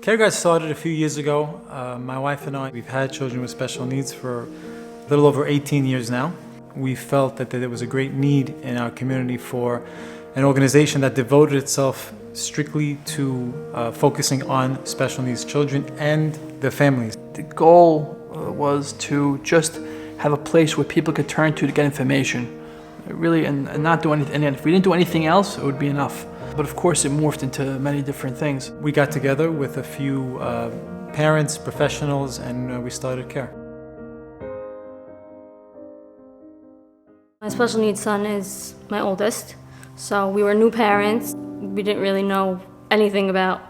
C.A.R.E got started a few years ago. My wife and I, we've had children with special needs for a little over 18 years now. We felt that there was a great need in our community for an organization that devoted itself strictly to focusing on special needs children and their families. The goal was to just have a place where people could turn to get information, really, and not do anything. And if we didn't do anything else, it would be enough. But of course, it morphed into many different things. We got together with a few parents, professionals, and we started C.A.R.E. My special needs son is my oldest, so we were new parents. We didn't really know anything about,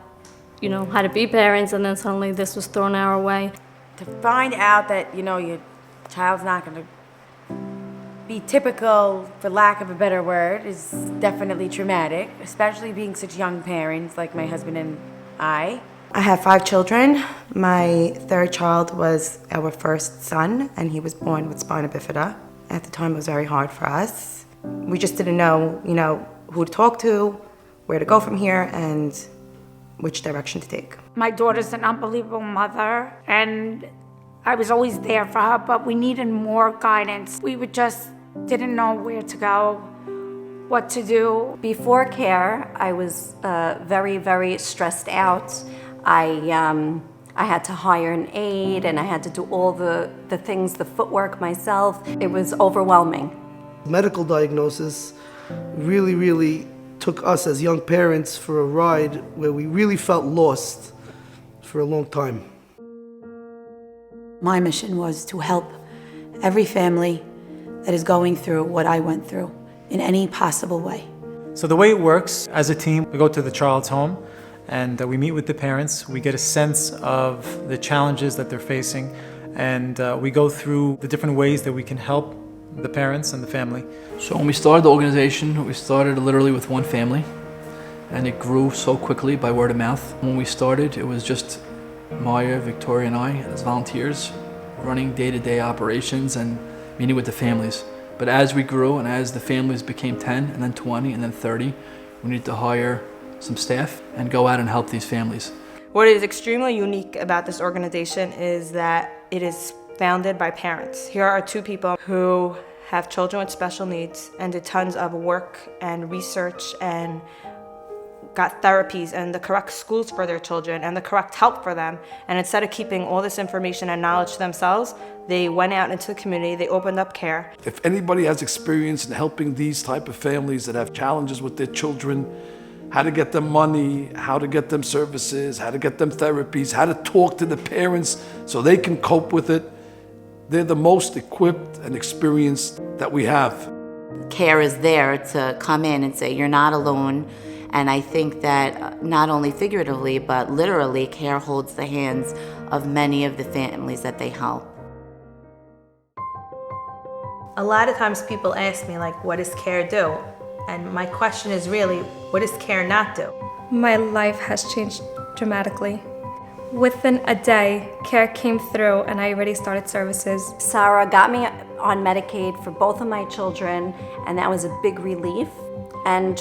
how to be parents, and then suddenly this was thrown our way. To find out that, your child's not going to be typical, for lack of a better word, is definitely traumatic, especially being such young parents like my husband and I. I have 5 children. My third child was our first son, and he was born with spina bifida. At the time, it was very hard for us. We just didn't know, who to talk to, where to go from here, and which direction to take. My daughter's an unbelievable mother, and I was always there for her, but we needed more guidance. We just didn't know where to go, what to do. Before C.A.R.E, I was very, very stressed out. I had to hire an aide, and I had to do all the things, the footwork myself. It was overwhelming. Medical diagnosis really took us as young parents for a ride where we really felt lost for a long time. My mission was to help every family that is going through what I went through in any possible way. So the way it works, as a team, we go to the child's home and we meet with the parents. We get a sense of the challenges that they're facing, and we go through the different ways that we can help the parents and the family. So when we started the organization, we started literally with one family, and it grew so quickly by word of mouth. When we started, it was just Maya, Victoria, and I as volunteers running day-to-day operations and meeting with the families. But as we grew and as the families became 10 and then 20 and then 30, we needed to hire some staff and go out and help these families. What is extremely unique about this organization is that it is founded by parents. Here are 2 people who have children with special needs and did tons of work and research and got therapies and the correct schools for their children and the correct help for them. And instead of keeping all this information and knowledge to themselves, they went out into the community, they opened up C.A.R.E. If anybody has experience in helping these type of families that have challenges with their children, how to get them money, how to get them services, how to get them therapies, how to talk to the parents so they can cope with it, they're the most equipped and experienced that we have. C.A.R.E is there to come in and say, you're not alone. And I think that not only figuratively, but literally, C.A.R.E holds the hands of many of the families that they help. A lot of times people ask me, what does C.A.R.E do? And my question is really, what does C.A.R.E not do? My life has changed dramatically. Within a day, C.A.R.E came through and I already started services. Sarah got me on Medicaid for both of my children, and that was a big relief. And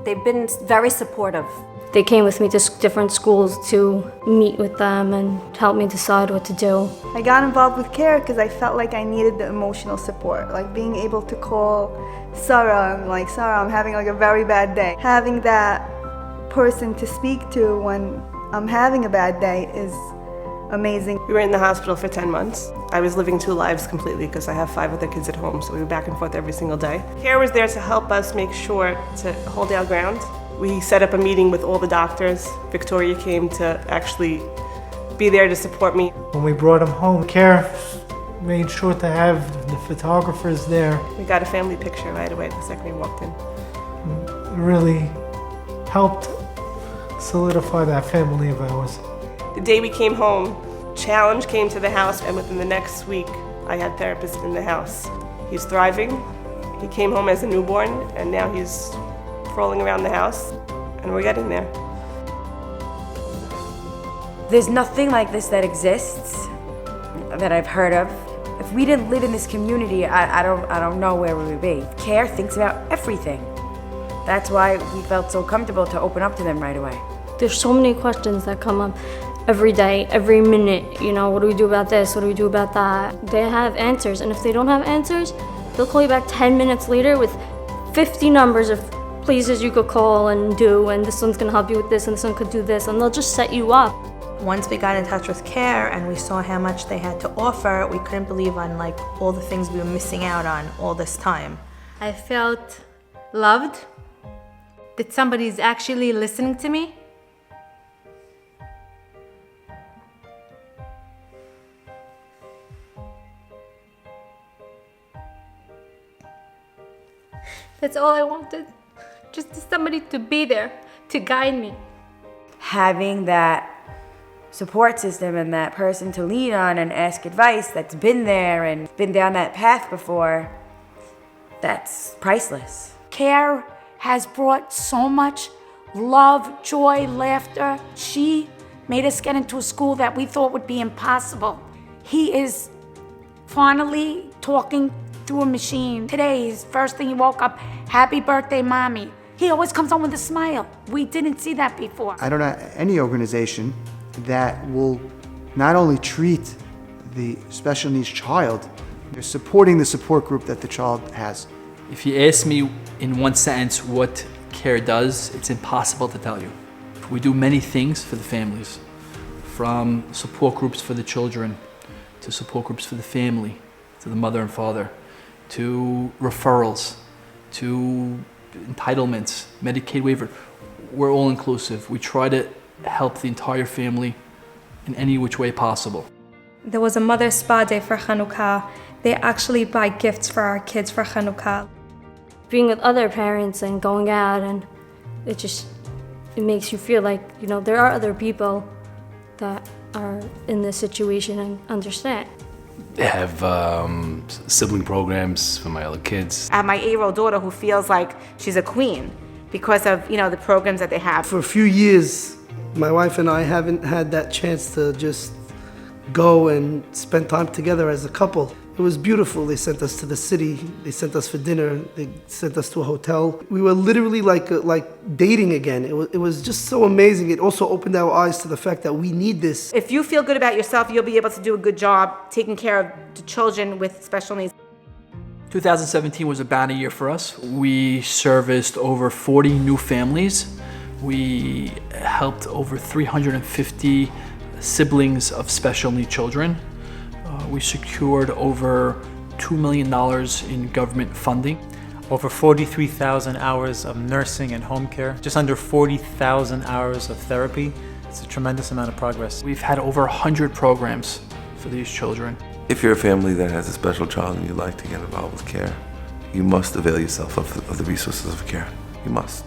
they've been very supportive. They came with me to different schools to meet with them and help me decide what to do. I got involved with C.A.R.E because I felt like I needed the emotional support, being able to call Sarah and Sarah, I'm having a very bad day. Having that person to speak to when I'm having a bad day is amazing. We were in the hospital for 10 months. I was living 2 lives completely because I have 5 other kids at home, so we were back and forth every single day. C.A.R.E was there to help us make sure to hold our ground. We set up a meeting with all the doctors. Victoria came to actually be there to support me. When we brought him home, C.A.R.E made sure to have the photographers there. We got a family picture right away the second we walked in. It really helped solidify that family of ours. The day we came home, Challenge came to the house, and within the next week, I had therapists in the house. He's thriving. He came home as a newborn, and now he's crawling around the house, and we're getting there. There's nothing like this that exists that I've heard of. If we didn't live in this community, I don't know where we would be. C.A.R.E thinks about everything. That's why we felt so comfortable to open up to them right away. There's so many questions that come up every day, every minute. You know, what do we do about this? What do we do about that? They have answers, and if they don't have answers, they'll call you back 10 minutes later with 50 numbers of places you could call and do, and this one's gonna help you with this, and this one could do this, and they'll just set you up. Once we got in touch with C.A.R.E. and we saw how much they had to offer, we couldn't believe on like all the things we were missing out on all this time. I felt loved, that somebody's actually listening to me. That's all I wanted, just somebody to be there, to guide me. Having that support system and that person to lean on and ask advice that's been there and been down that path before, that's priceless. C.A.R.E. has brought so much love, joy, laughter. She made us get into a school that we thought would be impossible. He is finally talking through a machine. Today, his first thing he woke up, happy birthday, mommy. He always comes home with a smile. We didn't see that before. I don't know any organization that will not only treat the special needs child, they're supporting the support group that the child has. If you ask me in one sentence what C.A.R.E. does, it's impossible to tell you. We do many things for the families, from support groups for the children, to support groups for the family, to the mother and father, to referrals, to entitlements, Medicaid waiver. We're all inclusive. We try to help the entire family in any which way possible. There was a mother's spa day for Hanukkah. They actually buy gifts for our kids for Hanukkah. Being with other parents and going out, and it makes you feel like, you know, there are other people that are in this situation and understand. They have sibling programs for my other kids. I have my 8-year-old daughter who feels like she's a queen because of, you know, the programs that they have. For a few years, my wife and I haven't had that chance to just go and spend time together as a couple. It was beautiful. They sent us to the city. They sent us for dinner. They sent us to a hotel. We were literally like dating again. It was just so amazing. It also opened our eyes to the fact that we need this. If you feel good about yourself, you'll be able to do a good job taking care of the children with special needs. 2017 was a banner year for us. We serviced over 40 new families. We helped over 350 siblings of special needs children. We secured over $2 million in government funding. Over 43,000 hours of nursing and home care, just under 40,000 hours of therapy. It's a tremendous amount of progress. We've had over 100 programs for these children. If you're a family that has a special child and you'd like to get involved with C.A.R.E., you must avail yourself of the resources of C.A.R.E. You must.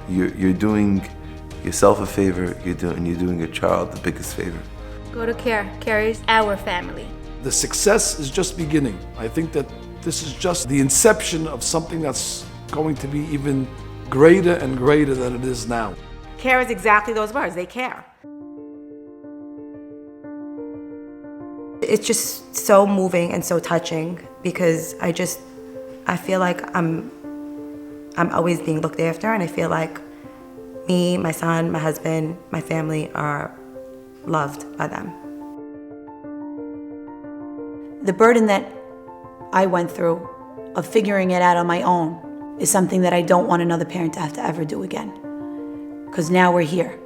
You're doing yourself a favor, you're doing your child the biggest favor. Go to C.A.R.E. C.A.R.E. is our family. The success is just beginning. I think that this is just the inception of something that's going to be even greater and greater than it is now. C.A.R.E. is exactly those words. They care. It's just so moving and so touching because I feel like I'm always being looked after, and I feel like me, my son, my husband, my family are loved by them. The burden that I went through of figuring it out on my own is something that I don't want another parent to have to ever do again. Because now we're here.